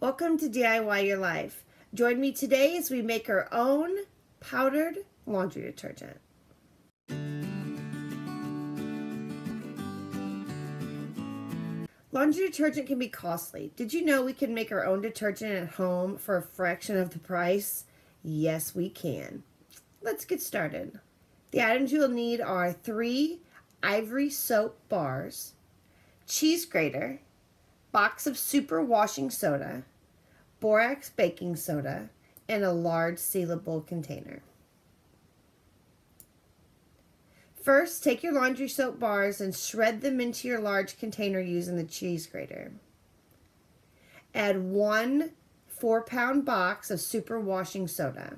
Welcome to DIY Your Life. Join me today as we make our own powdered laundry detergent. Laundry detergent can be costly. Did you know we can make our own detergent at home for a fraction of the price? Yes, we can. Let's get started. The items you'll need are 3 ivory soap bars, cheese grater, box of super washing soda, borax baking soda, and a large sealable container. First, take your laundry soap bars and shred them into your large container using the cheese grater. Add 1 4-pound box of super washing soda.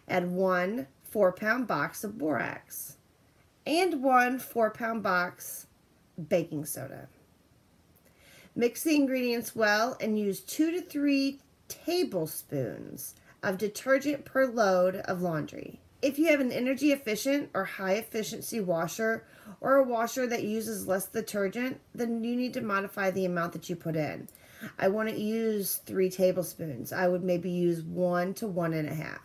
Add 1 4-pound box of borax and 1 4-pound box baking soda. Mix the ingredients well and use 2 to 3 tablespoons of detergent per load of laundry. If you have an energy efficient or high efficiency washer or a washer that uses less detergent, then you need to modify the amount that you put in. I wouldn't use 3 tablespoons. I would maybe use 1 to 1.5.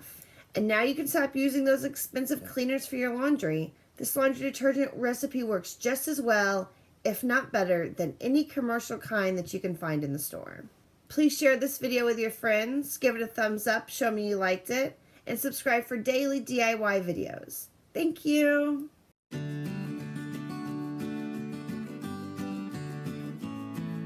And now you can stop using those expensive cleaners for your laundry. This laundry detergent recipe works just as well, if not better, than any commercial kind that you can find in the store. Please share this video with your friends, give it a thumbs up, show me you liked it, and subscribe for daily DIY videos. Thank you.